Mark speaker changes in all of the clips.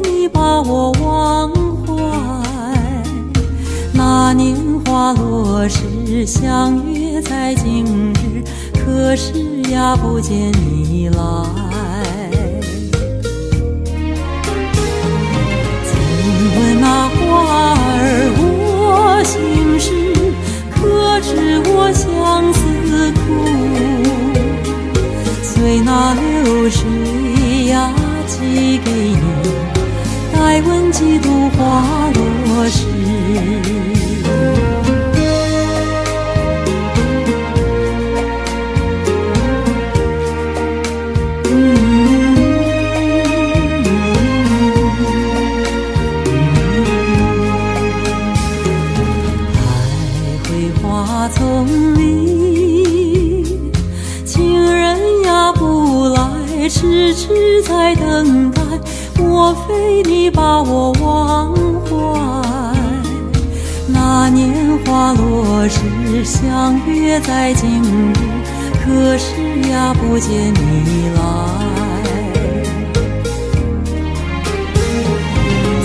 Speaker 1: 你把我忘怀。那年花落时，相约在今日，可是呀，不见你来。请问那花儿我心事，可知我相思苦？随那流水呀，寄给你，待闻几度花落时。丛里，情人呀不来，痴痴在等待。莫非你把我忘怀？那年花落时，相约在今日，可是呀不见你来。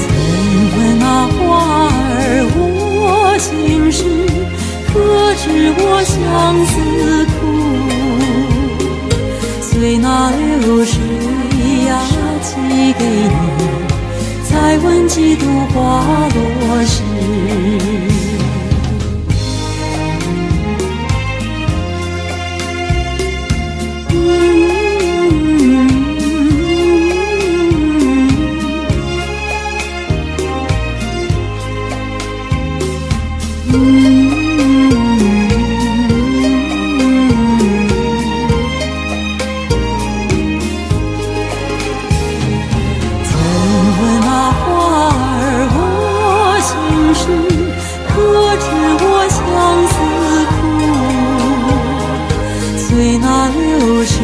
Speaker 1: 曾问那花儿我心事，可知我相思苦？随那流水呀，寄给你，再闻几度花落时。随那流水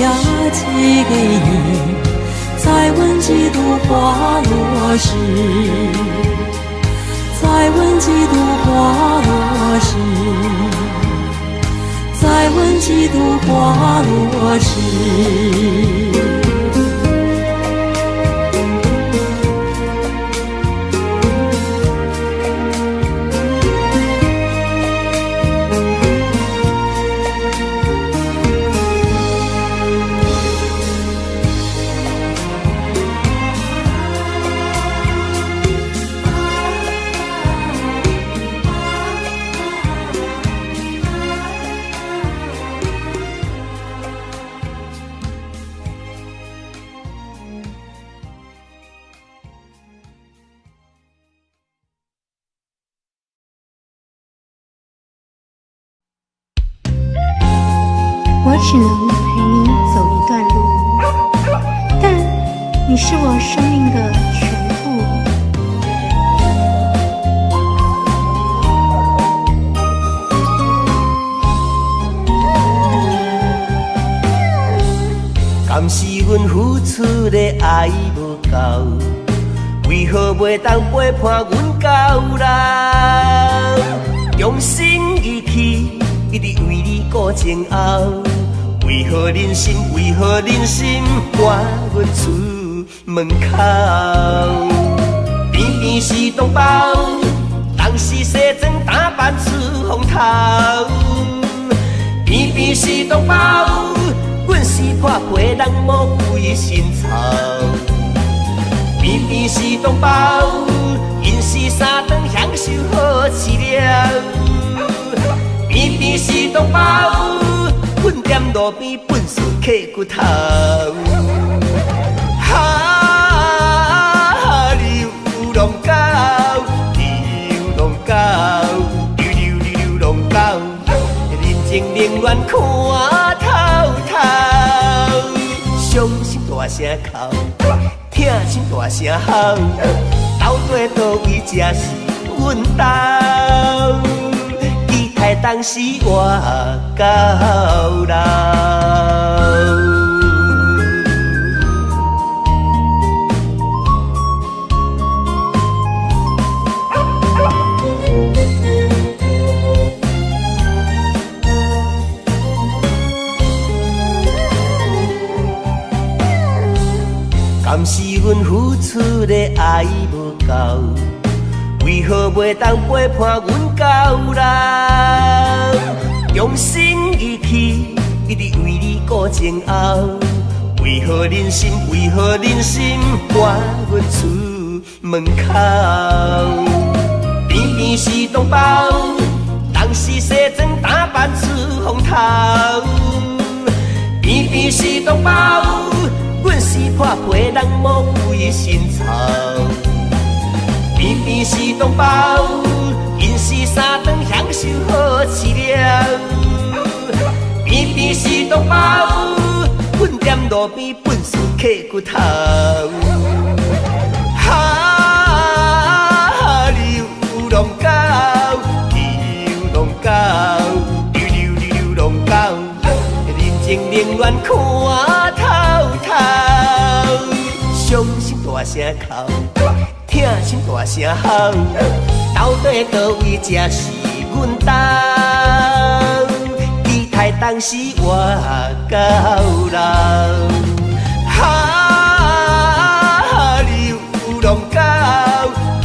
Speaker 1: 呀，寄给你，再闻几度花落时。再闻几度花落时，再闻几度花落时。
Speaker 2: 我只能陪你走一段路，但你是我生命的全部。
Speaker 3: 敢是阮付出的爱无够，为何袂当陪伴阮到老？用心义气，一直为你顾前后。为何忍心？为何忍心赶阮出门口？偏偏是同胞，当时西装打扮出风头。偏偏是同胞，阮是破皮人魔鬼心操。偏偏是同胞，因是三顿享受好饲料。偏偏是同胞，阮踮路边本事刻骨头。流浪狗，流浪狗，流浪狗，人情冷暖看透透。伤心大声哭，痛心大声吼，到底倒位才是阮家？期待当时活到老。敢是阮阮付出的爱无够，为何袂当陪伴阮到老？用心一起，一直为你顾前后。为何忍心？为何忍心赶阮出门口？偏偏是同胞，人是西装打扮出风头。偏偏是同胞，阮是破皮人无为心操。偏偏是同胞，因是三顿享受好饲料。偏偏是同胞，阮踮路边本事刻骨头。流浪狗，流浪狗，流浪狗，人情冷暖看透透。伤心大声哭，痛心大声吼，到底倒位才是阮家？期待当时我到老。流浪狗，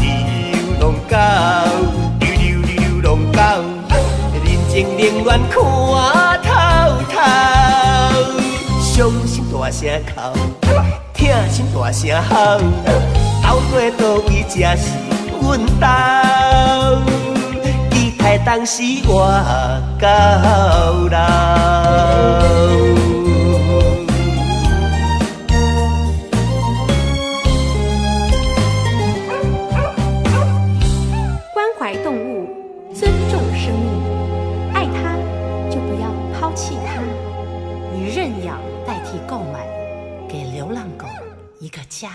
Speaker 3: 流浪狗，流浪狗，人情冷暖看透透。伤心大声哭，痛心大声吼，到底倒位才是阮家？期待当时我到老。
Speaker 2: 关怀动物，尊重生命，爱它就不要抛弃它。
Speaker 4: 以认养代替购买，给流浪狗一个家。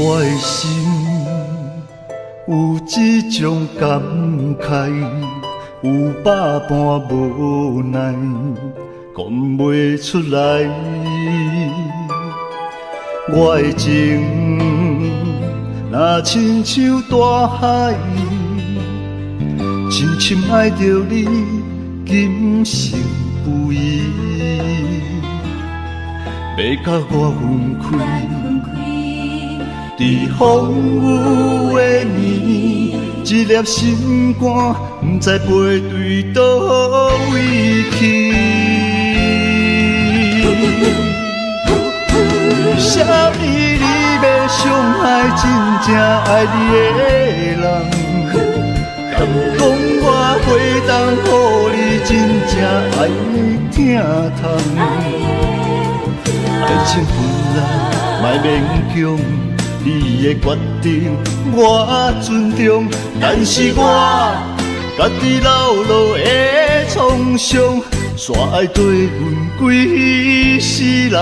Speaker 5: 我的心有一种感慨，有百般无奈，讲袂出来。我的情若亲像大海，深深爱着你，今生不移。要甲我分开。在风雨的年，一粒心肝，不知飞对倒位去。为什么你要伤害真正爱你的人？敢讲我袂当予你真正爱你疼痛？爱情本来莫勉强。你的决定我尊重，但是我家己老路的创伤，煞爱对阮规世人。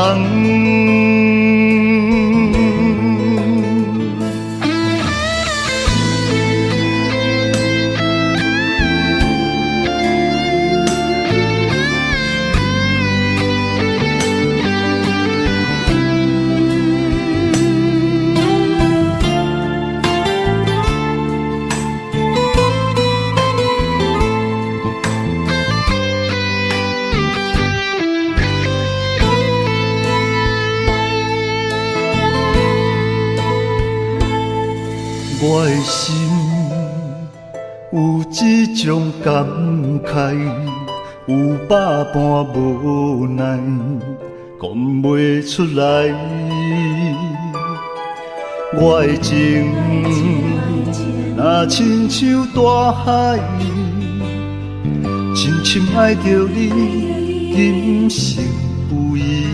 Speaker 5: 我的心有一种感慨，有百般无奈，讲袂出来。我的情若亲像大海，深深爱着你，今生不移。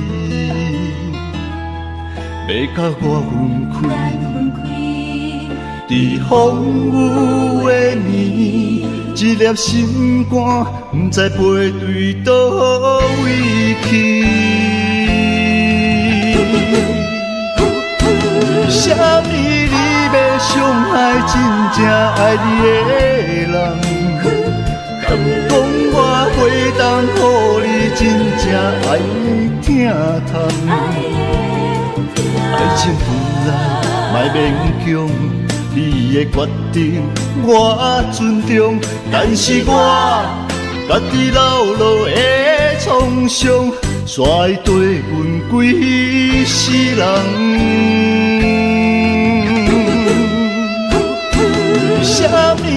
Speaker 5: 要甲我分开。在风雨的年，一粒心肝，不知飞对倒位去。啥物你要伤害真正爱你的人？讲我会当予你真正爱疼痛。爱情本来莫勉强，你的决定我尊重，但是我家己老路的创伤，煞会对阮几世人。啥物你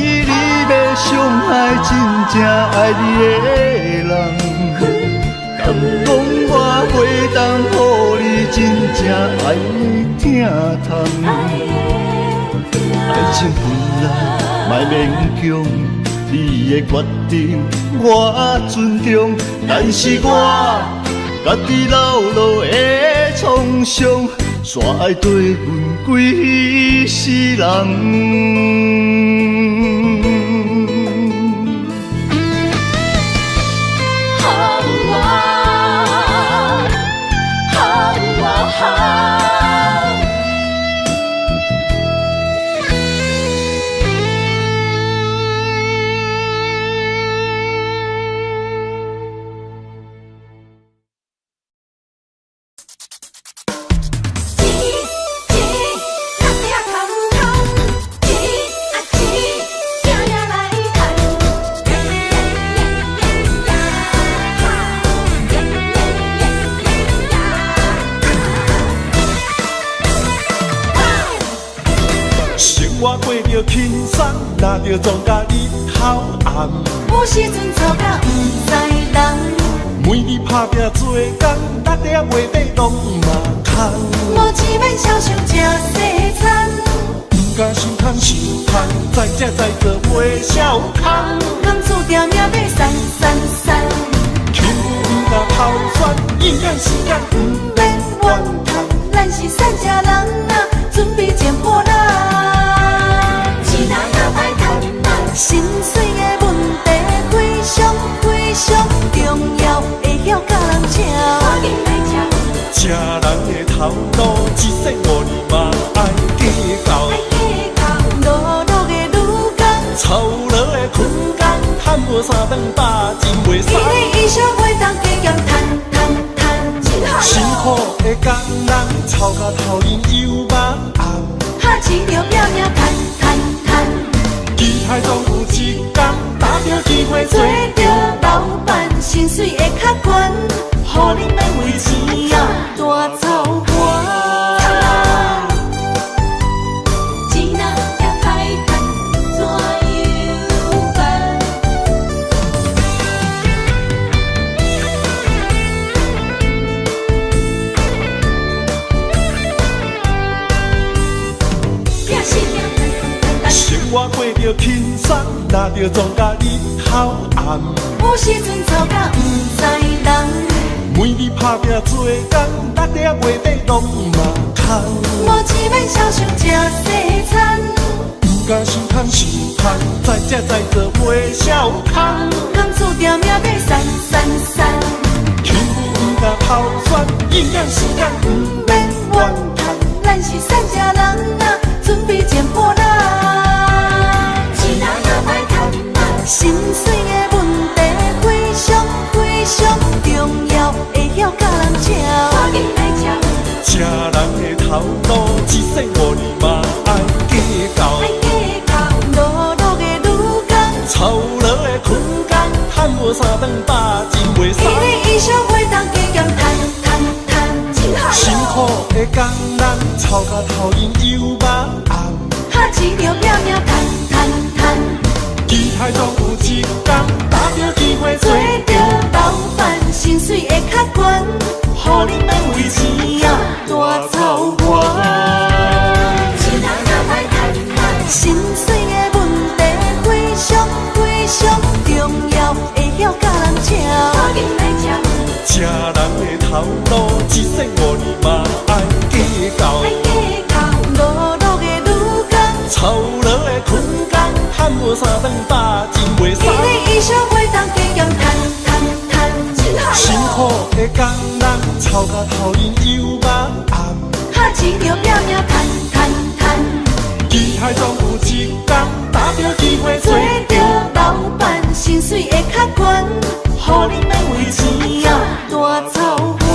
Speaker 5: 要伤害真正爱你的人？讲我会当予你真正爱疼痛。爱情本来莫勉强，你的决定我尊重，但是我家己老路的创伤，煞会对阮几世人。
Speaker 6: 轻松，拿着庄稼日头暗。
Speaker 1: 有时阵吵甲不知人，
Speaker 6: 每日打拼做工，6点月底拢嘛空。
Speaker 1: 无钱免少想吃西餐，
Speaker 6: 不敢想贪想贪，再吃再做袂少空。
Speaker 1: 工资定命要散散散，
Speaker 6: 轻不甲偷选，应眼时间不免怨叹。
Speaker 1: 咱是善家人啊，准备捡破烂。心碎的问题非常非常重要，会晓甲人请。
Speaker 6: 吃人的头路，一世5年嘛爱计较。
Speaker 1: 路路的女工，
Speaker 6: 操劳的困工，赚无3顿饱，真袂爽。
Speaker 1: 你的衣裳袂当加减赚。
Speaker 6: 辛苦的工人，操甲头晕又目红。
Speaker 1: 哈钱着拼命赚。
Speaker 6: 期待总有一天，打着机会
Speaker 1: 做着老板，薪水会较悬，互你免为钱啊大操盘。钱若也歹赚，怎样办？
Speaker 6: 生活过着轻松，拿着庄稼日头暗。
Speaker 1: 有时阵吵甲不知人，
Speaker 6: 每日打拼做工，6点月底拢嘛空。
Speaker 1: 无钱免少想吃西餐，
Speaker 6: 不敢想贪想贪，再吃再做袂少空。
Speaker 1: 工资定命要散散散，
Speaker 6: 轻不甲偷选，应眼时间不免怨叹。
Speaker 1: 咱是善家人啊，准备捡破烂。心碎的问题非常非常重要，会晓甲人请。
Speaker 6: 吃人的头路，一世5年嘛爱计较。
Speaker 1: 路路的女工，
Speaker 6: 操劳的困工，赚无3顿饱，真袂爽。
Speaker 1: 你的衣裳袂当加减赚。
Speaker 6: 辛苦的工人，操甲头晕又目红。
Speaker 1: 哈钱着拼命赚。
Speaker 6: 期待总有一天，打着机会
Speaker 1: 做着老板，薪水会较悬，互你免为钱啊大操盘。心碎的问题非常非常重要，会晓甲人请。
Speaker 6: 吃人的头路，一世5年嘛爱计较。
Speaker 1: 路路的女工，
Speaker 6: 操劳的困工，赚无3顿饱，真袂爽。
Speaker 1: 你的衣裳袂当加减赚。
Speaker 6: 辛苦的工人，操头甲头因又茫暗，
Speaker 7: 敲钱就拼命赚赚赚，
Speaker 6: 厉害总有一天打拼机会
Speaker 7: 做着老板，薪水会较悬，互你免为钱啊大操盘。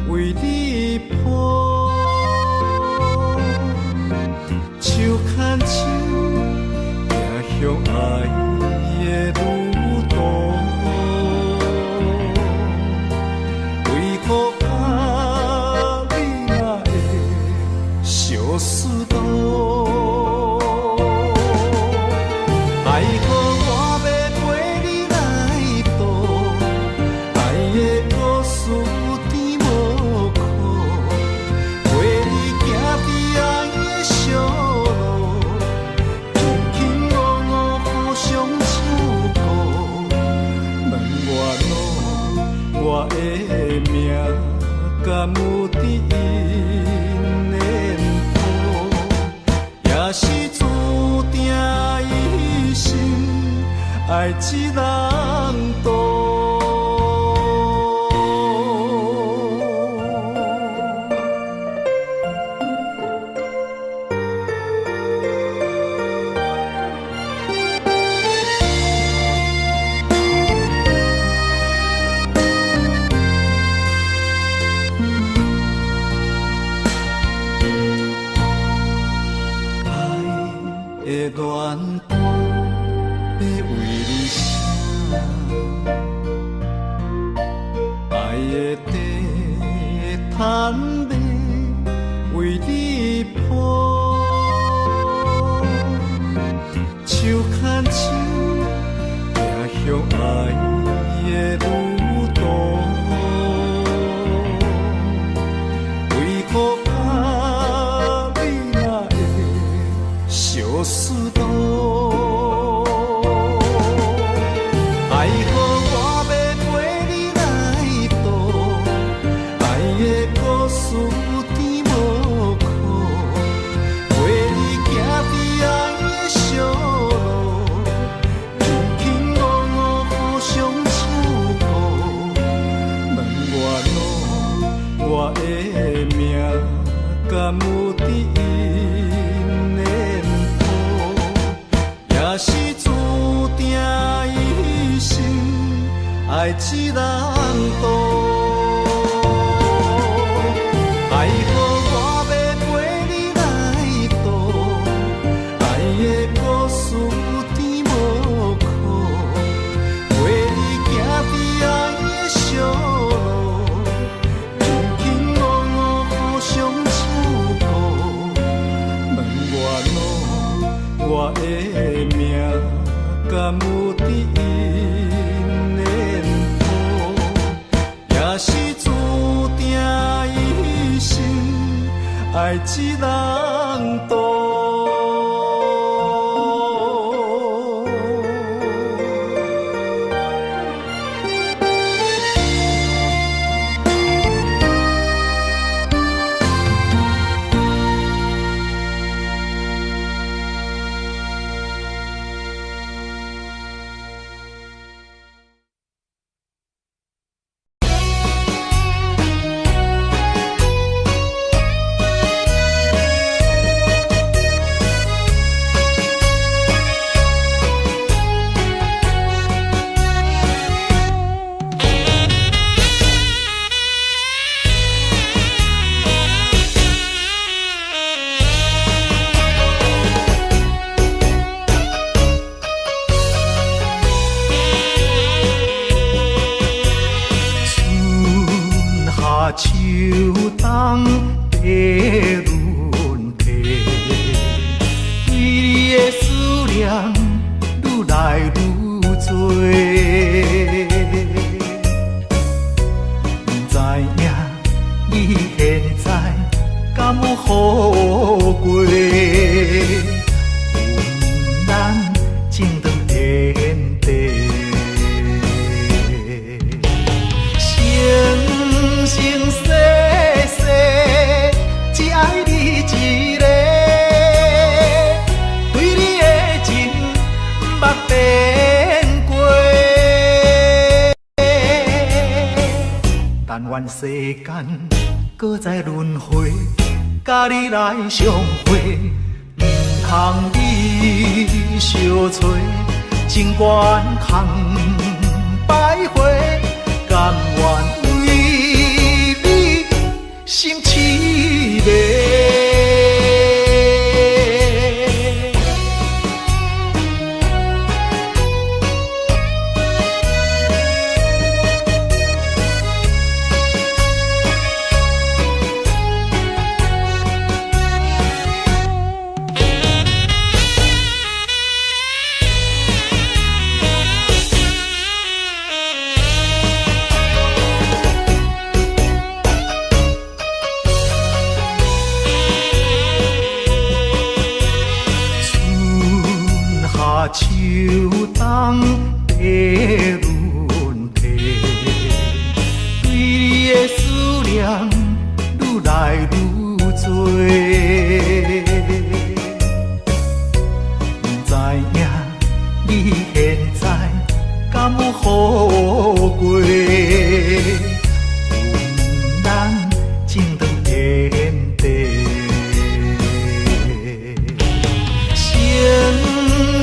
Speaker 5: 为你抱，
Speaker 6: 敢有伫因念抱，也是注定一生爱一人渡。恋伴要为你写，爱的地毯要为你铺，手牵手行向爱的路途，为何你若会相思？敢有伫因念抱，也是注定一生爱一人渡。爱何我要陪你来渡，爱的故事有甜无苦，陪你行伫爱的小路，轻轻落落互相。我的命敢有伫因念抱，也是注定一生爱一人渡。秋冬地轮替，对你的思念愈来愈多。不知影你现在敢有好过？阮咱情长天地。生生世世只爱你一个，对你的情捌变过。但愿世间搁再轮回，甲你来相会，唔通你相找，情缘空摆花，甘愿。心凄迷。秋冬地轮替，对你的思念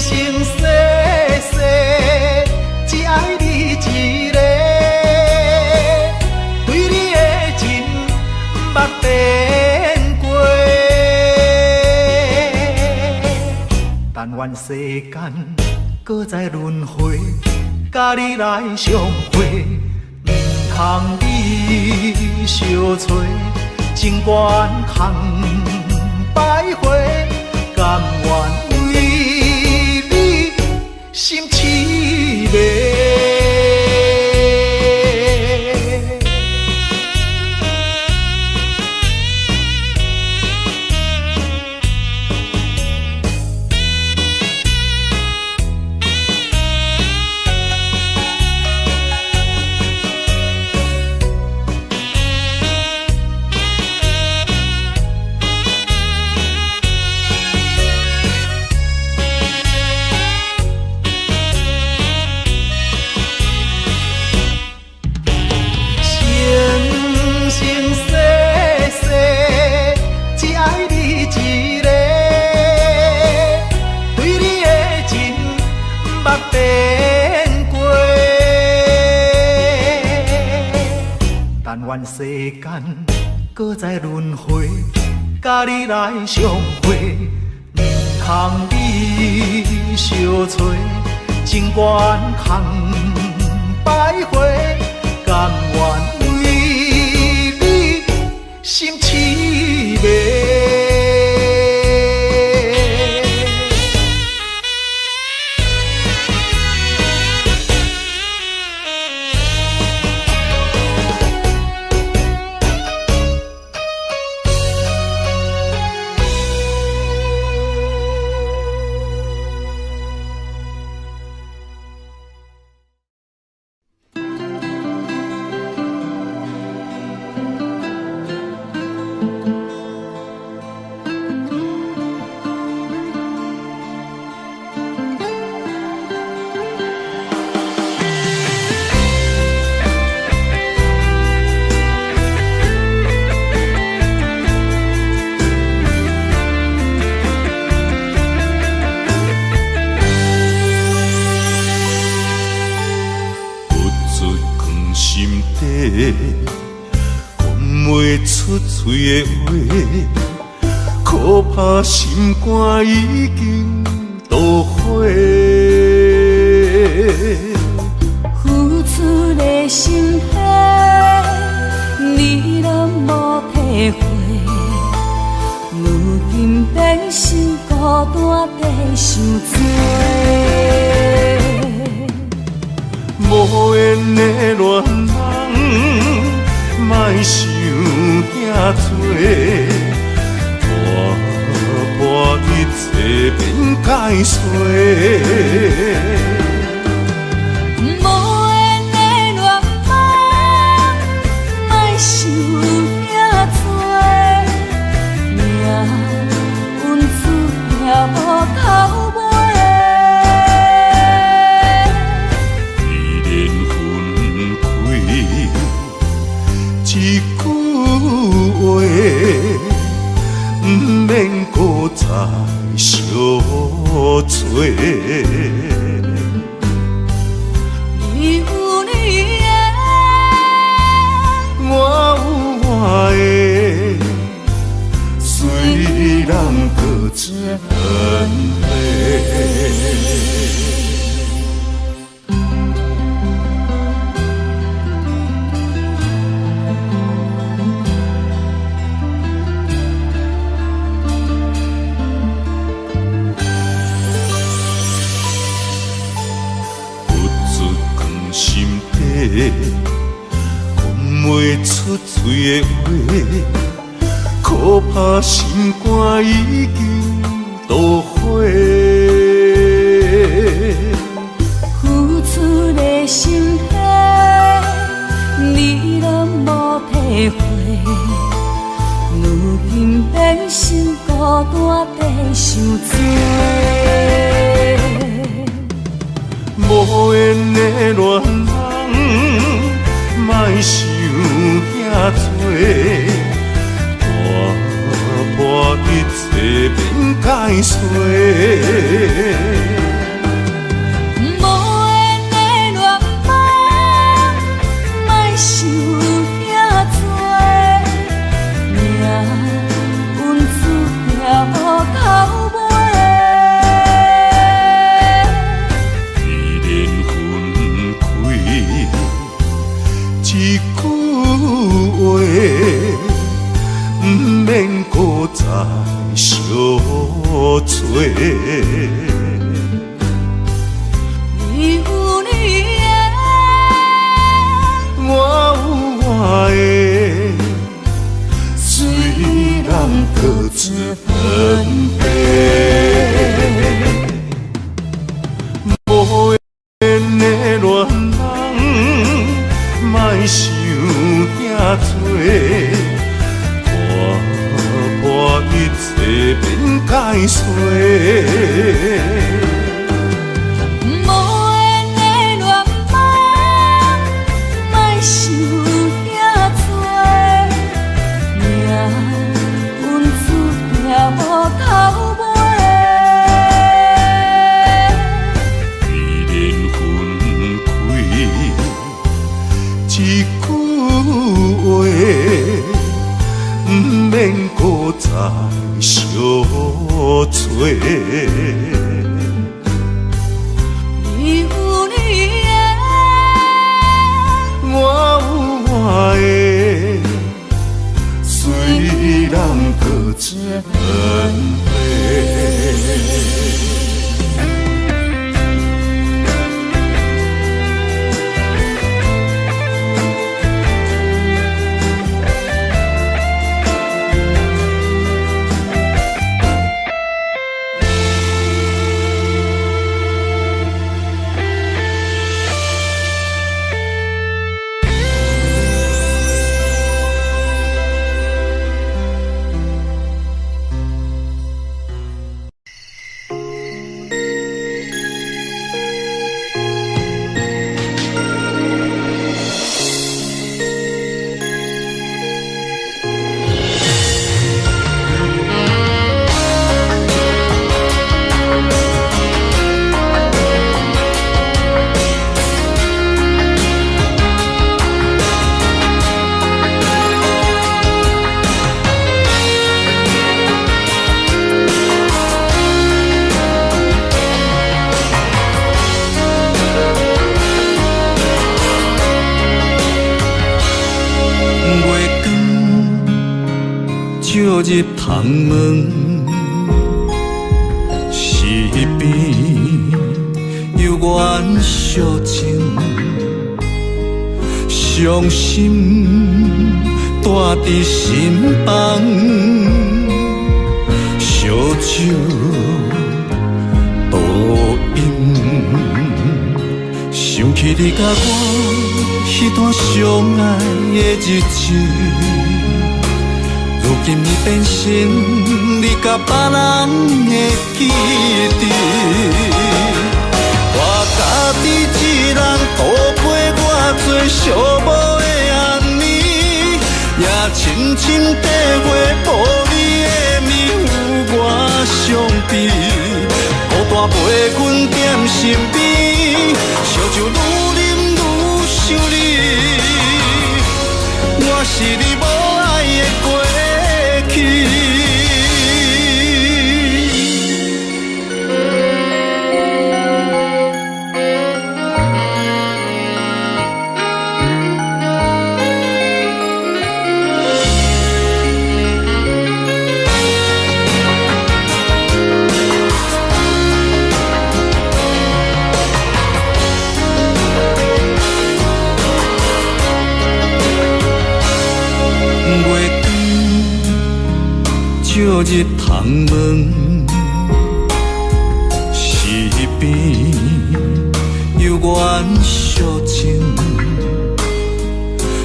Speaker 6: 生世世只爱你一个，对你的情目变过。但愿世间搁再轮回，甲你来相会，唔通你相找，情缘空摆花，甘愿为你心痴迷。世间搁再轮回，甲你来相会，唔通你相找，情缘空摆花，甘愿为你心痴迷。讲袂出嘴的话，可怕心肝已经都火。
Speaker 1: 付出的心血，你拢无体会。如今变心孤单地受罪。
Speaker 6: 无缘的恋人，莫想遐多，破破一切变解碎。
Speaker 1: 无缘的恋人，莫想遐多，命运注定无头尾。一句话，不免搁再相找。你有你的，
Speaker 6: 我有我的，虽然搁真累。讲袂出嘴的话，可怕心肝已经都火。
Speaker 1: 付出的心血，你拢无体会。如今变心孤单地受罪。
Speaker 6: 无缘的恋人，莫想遐多，破破一切变解碎。
Speaker 1: 你有你的，
Speaker 6: 我有我的，虽然各自分别。无缘的恋人，莫想遐多。破一切免解释。
Speaker 1: 无缘的恋梦，莫想遐多，命运注定无头尾。
Speaker 6: 为缘分开一句话。不免搁再相找，
Speaker 1: 你有你的，
Speaker 6: 我有我的，虽然各自分离。照入窗门，西边有缘相情，伤心带伫心房，烧酒倒饮，想起你甲我迄段相爱的日子。如今你变成你甲别人的记忆，我家己一人度过我最寂寞的暗暝，也深深体会无你的面有我伤悲，孤单陪阮踮身边，烧酒愈啉愈想你，我是你无爱的过去。照入窗门，西边有缘相情，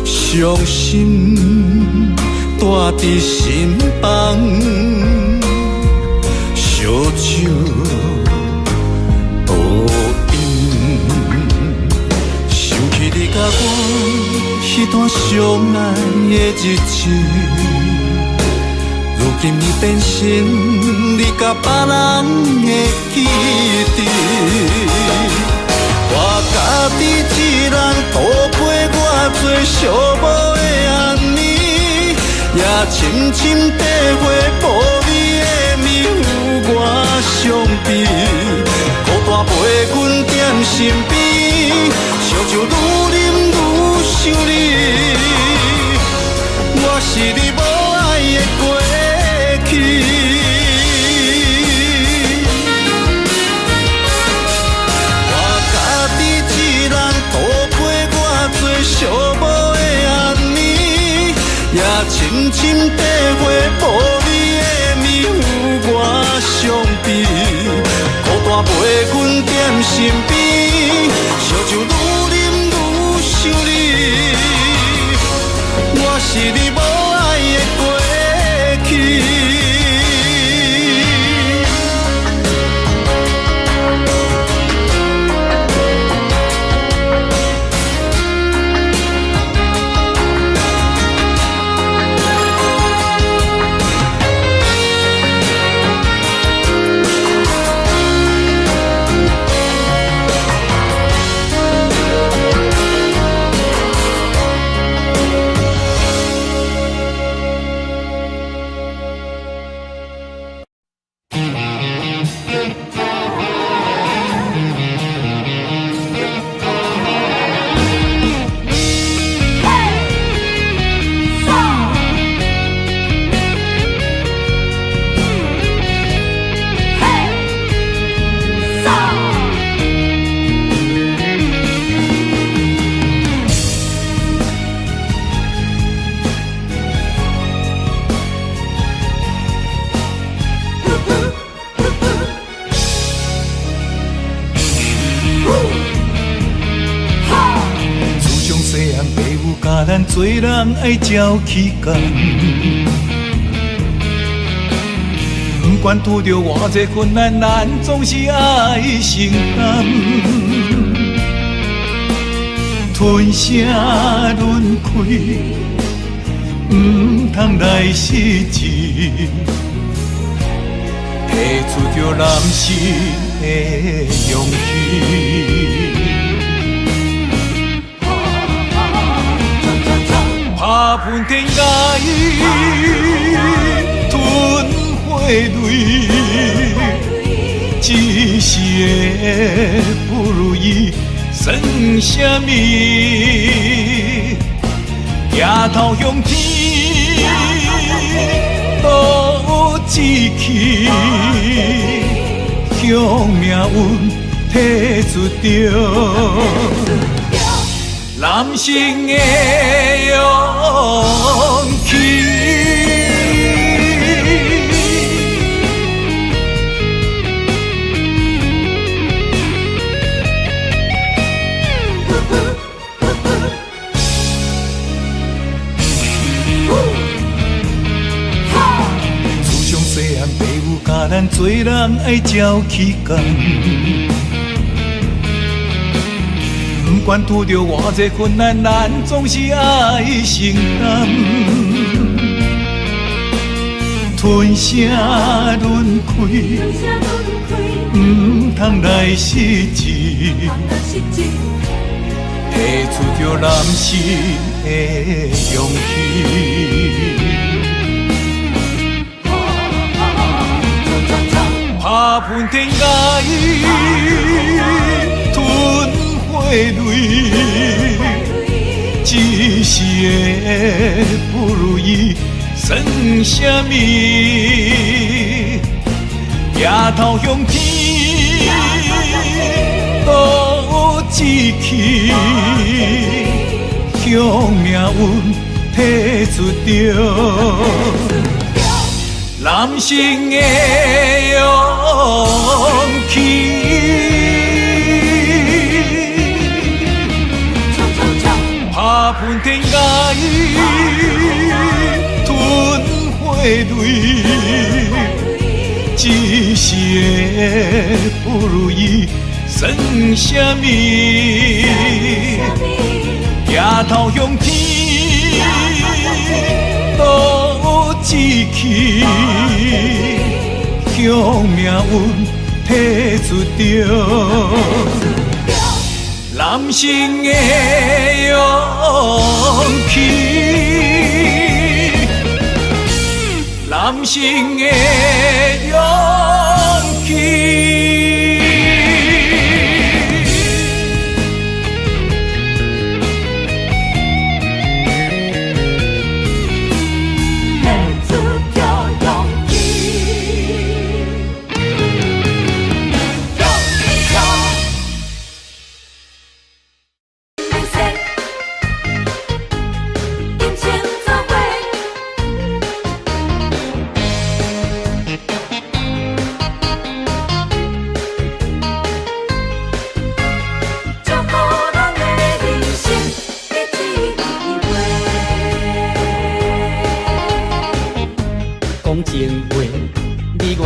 Speaker 6: 伤心带伫心房，烧酒倒饮，想起你甲我迄段相爱的日子。如今你变成你甲别人的记忆，我家己一人度过我最寂寞的暗暝，也深深体会无你的面有我伤悲，孤单陪阮踮身边，烧酒愈啉愈想你，我是你无爱的过去。深深地花，无你的面有我伤悲。孤单陪阮踮身边，烧酒愈啉愈想你。我是你无爱的过去。
Speaker 5: 咱做人爱照起工，不管拄着偌济困难，咱总是爱承担。吞声轮开，唔通来失志，提出着男性的勇气。打喷天涯，吞花泪，一时的不如意算什么？抬头向天，都志气，向命运提出着。男性的勇气。自从细汉父母教咱做人爱照起工。不管拄着偌济困难，咱总是爱承担。吞声轮开，唔通来失志，提出着男性的勇气。打喷天涯，吞花泪，一时的不如意算什么？抬头向天，都志气，向命运提出着。男性的勇气。打喷天涯，吞花泪，一时的不如意算什么？抬头向天，都志气，向命运提出着。男性的勇气，男性的勇气。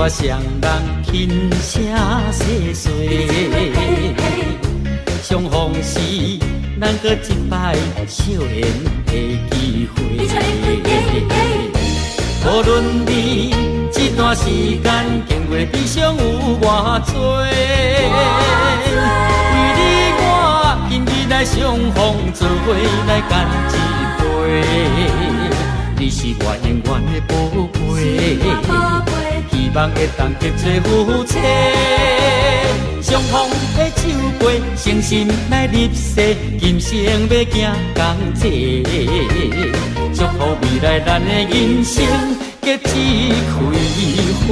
Speaker 8: 我双人轻声细碎，相逢时咱搁一摆笑颜的机会。无论你这段时间经过悲伤有偌多，为你我今日来相逢，做伙来干一杯。你是我永远的宝贝，希望会当结做夫妻。相逢的酒杯，诚心来入世，今生要行同齐。祝福未来咱的人生结一开花。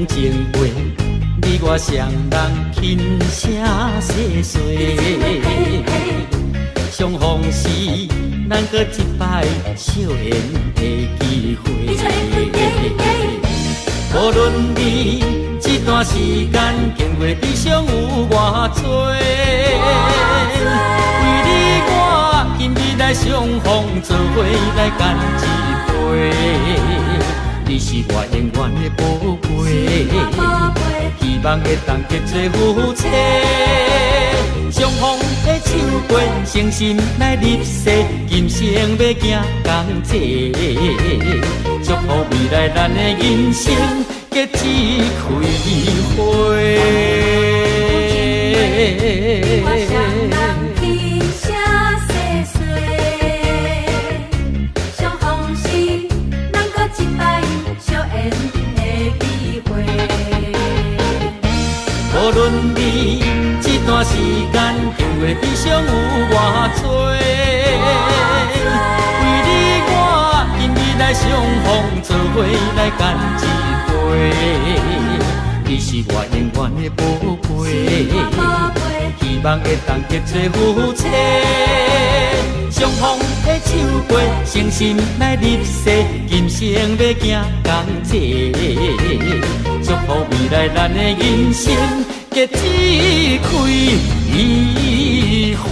Speaker 8: 情话，你我双人轻声细碎，相逢时咱搁一摆笑颜的机会。无论你这段时间经过悲伤有偌多，为你我今日来相逢，做伙来干一杯。你是我永远的宝贝，希望会当结做夫妻。相逢的酒杯，诚心来入世，今生要行同齐。祝福未来咱的人生结一开花。无论你这段时间经过悲伤有偌多，为你我今日来相逢，做伙来干一杯。你是我永远的宝贝，希望会当结做夫妻。相逢的酒杯，诚心来入世，今生要行同齐。祝福未来咱的人生结一开花。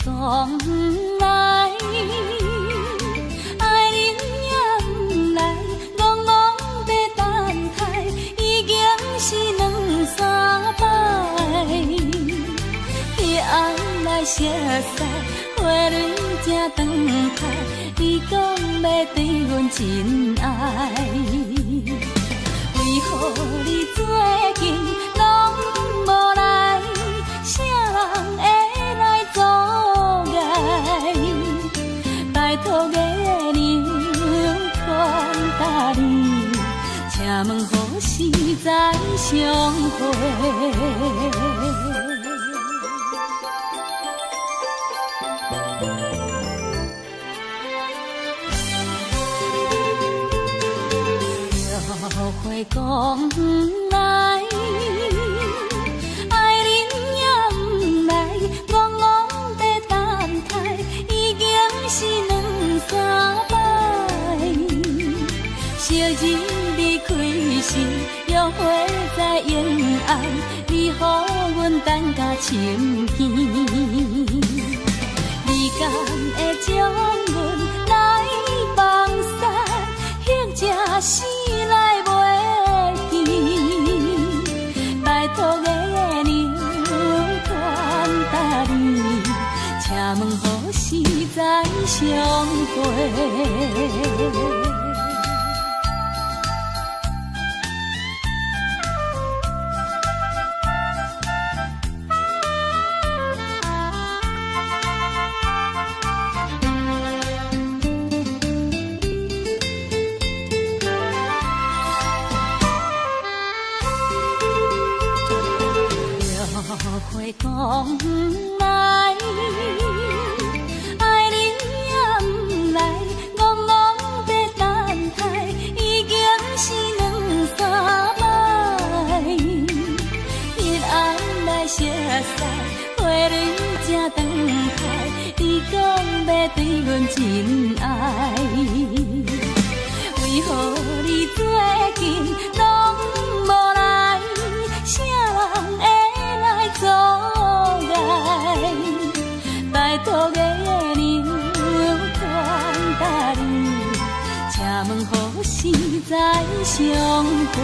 Speaker 1: 讲不来，爱人也不来，戆戆在等待，已经是两三摆。彼暗来熟悉，花蕊正长开，你讲要对阮真爱，为何你最近拢无来？啥人会来阻碍？拜托月娘传达你，请问何时再相会？会讲不来，爱人也不来，戆戆在等待，已经是两三摆。昔日你开始约会在沿岸，你予阮等甲深更，你敢会将阮来放散？或者是来袂记？拜托月娘传达你，请问何时再相会？会讲不来，爱人也不来，戆戆在等待，已经是两三摆。彼暗来熟悉，花蕊正长开，你讲要对阮真爱，为何你最近拢无来？啥人会阻碍？拜托月娘传达你，请问何时再相会？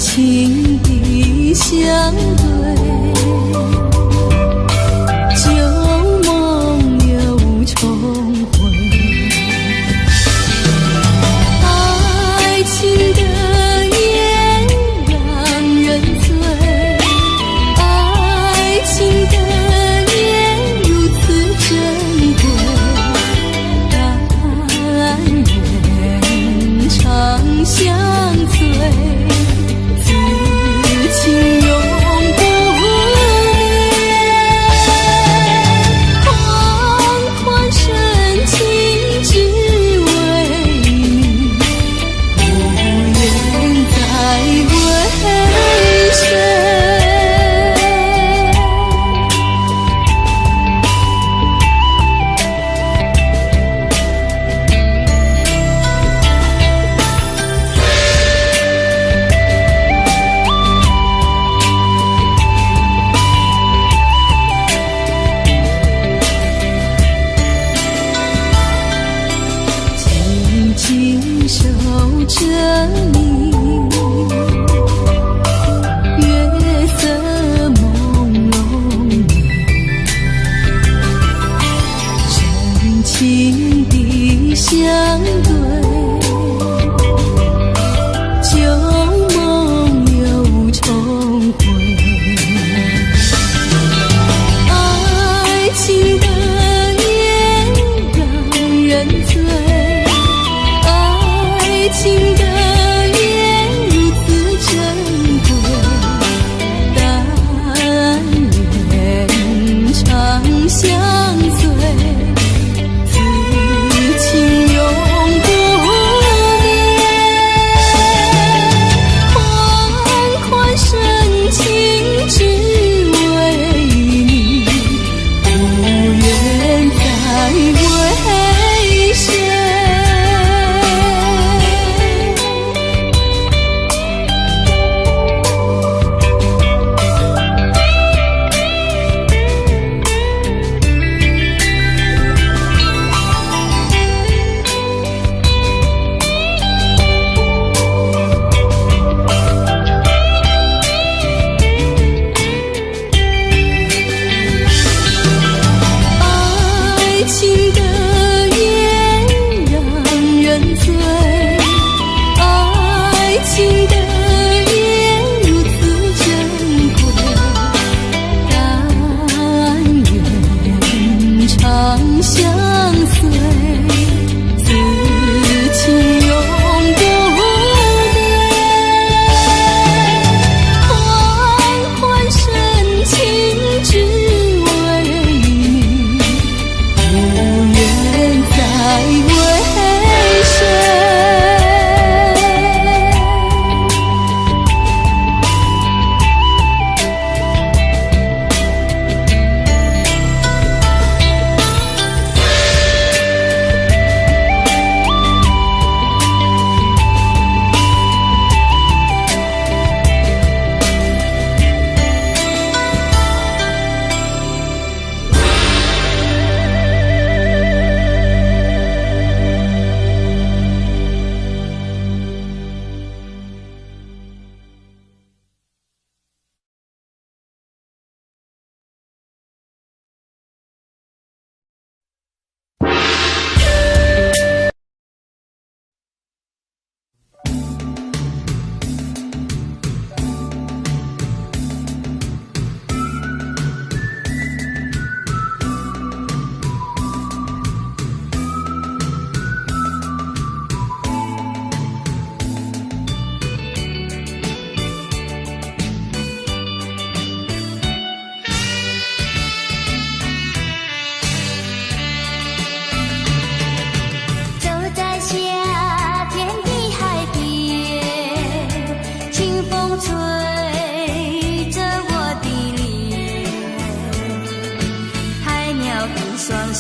Speaker 1: 情的相对，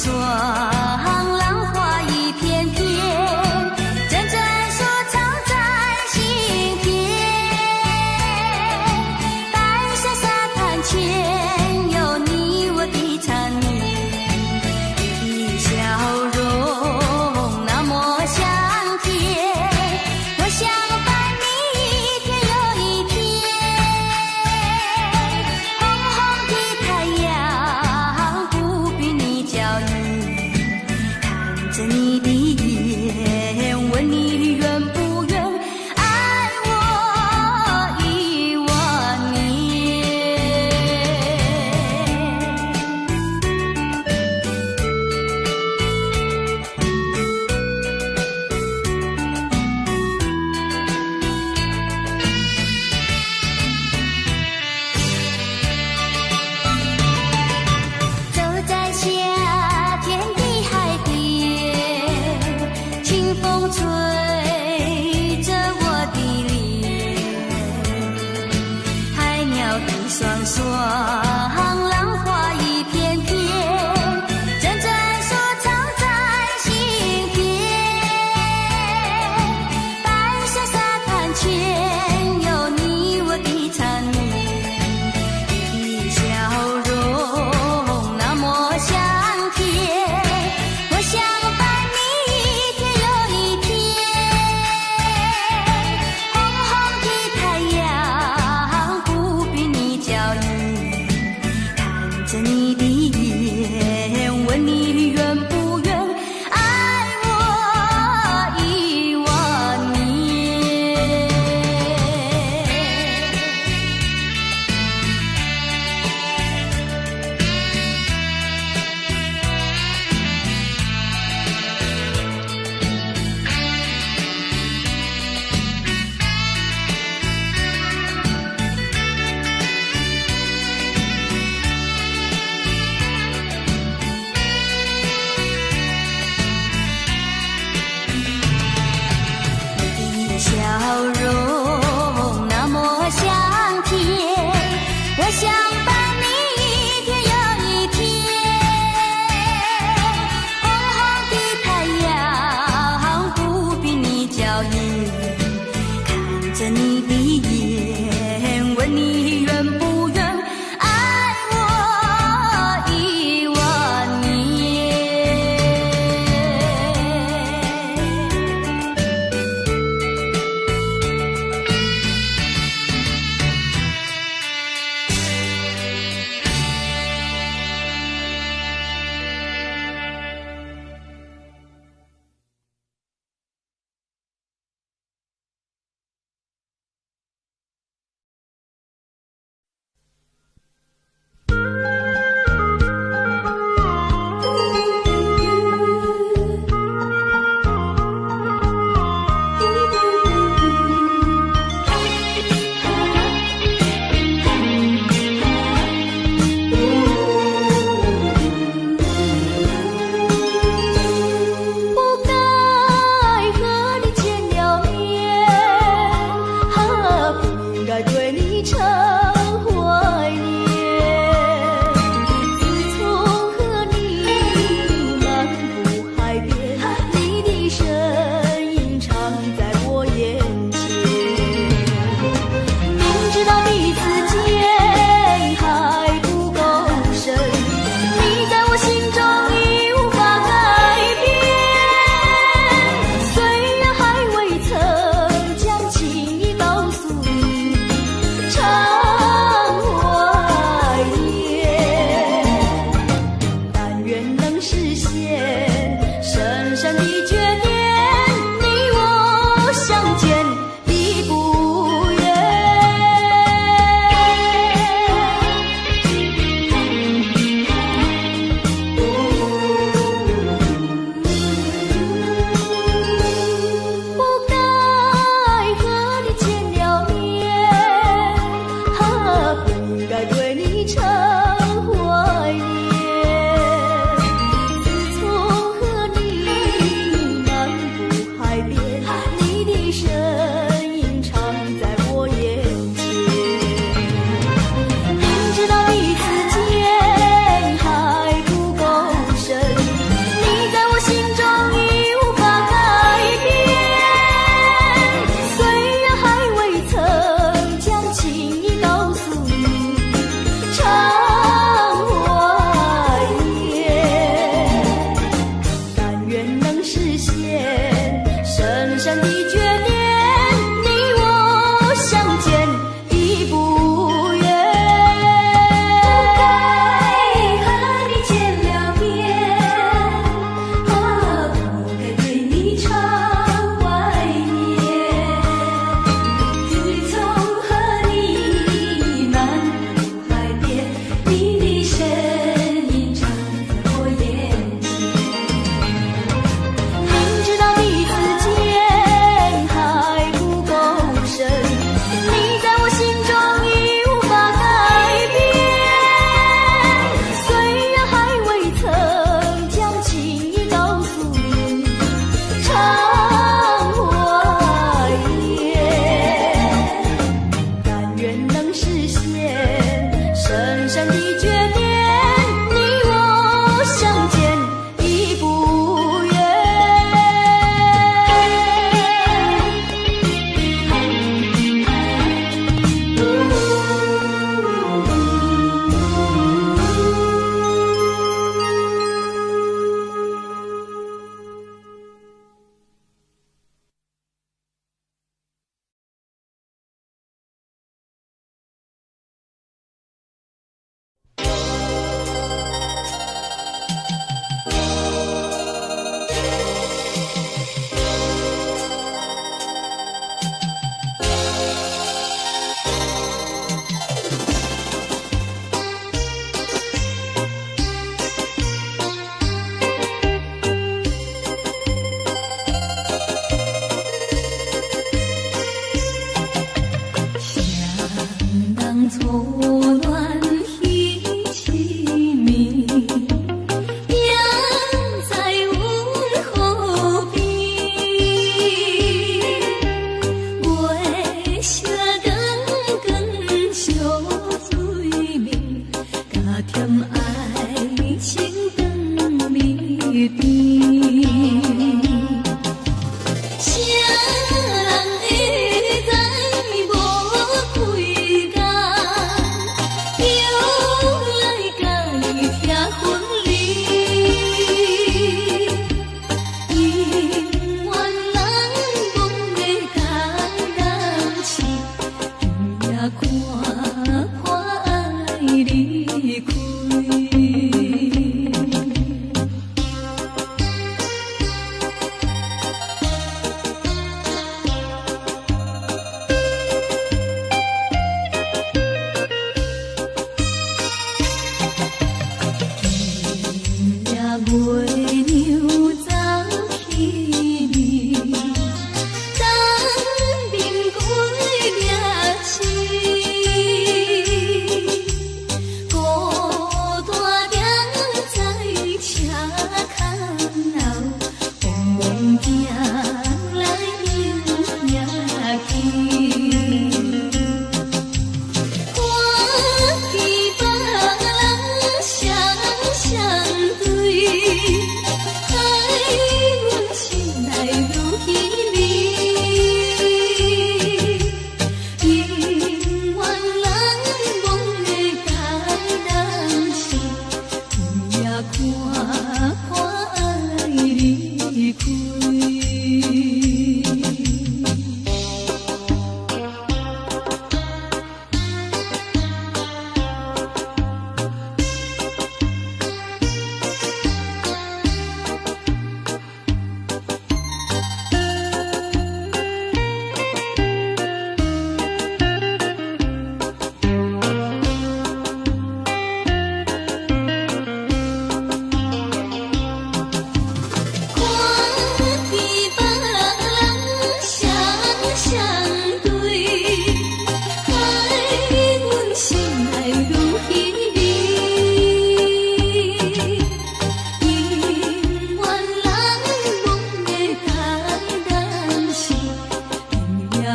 Speaker 9: 双，浪花一片片，真正收藏在心田。白沙沙滩前有你我的缠绵，你的笑容那么香甜，我想伴你一天又一天。红红的太阳不比你娇艳，看着你的眼，问你愿不愿爱我10000年。走在夏天的海边，清风吹着我的脸，海鸟的双双，浪花一片片，真正收藏在心田。白沙沙滩前有你我的缠绵，你的笑容那么香甜，我想伴你一天又一天。红红的太阳不比你娇艳，看着你的眼，问你愿不愿爱我10000年。你的笑容那么香甜，我想伴你一天又一天。红红的太阳不比你娇艳，看着你的眼，问你愿不愿爱我10000年。不该和你见了面，不应该对你常怀念。自从和你漫步海边，你的身影常在我眼前。明知道彼此间还不够深，你在我心中已无法改变。虽然还未曾将情意告诉你，常怀念。但愿能实现深深的眷恋，你我相见已不远。不该和你见了面，不应该对你常怀念。自从和你漫步海边，你的身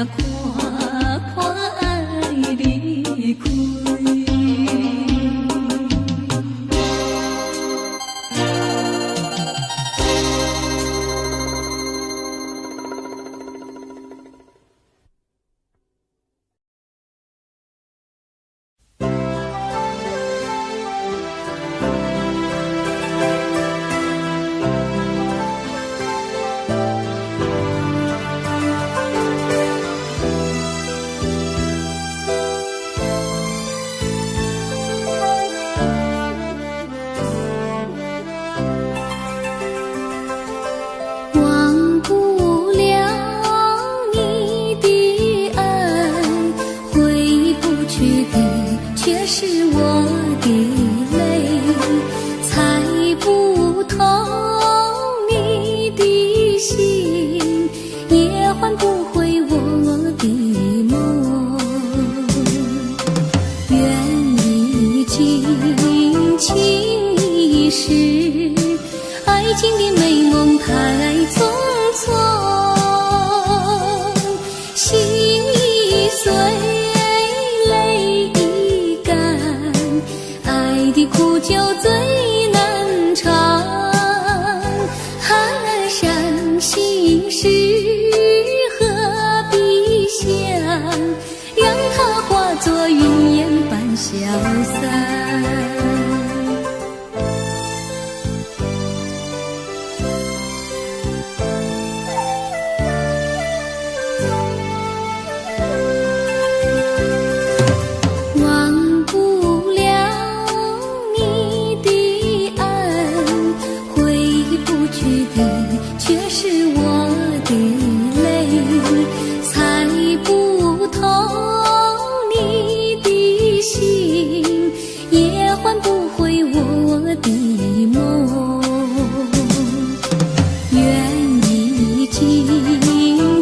Speaker 1: 看看爱离开。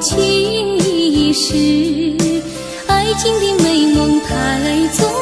Speaker 9: 情一时，爱情的美梦太短。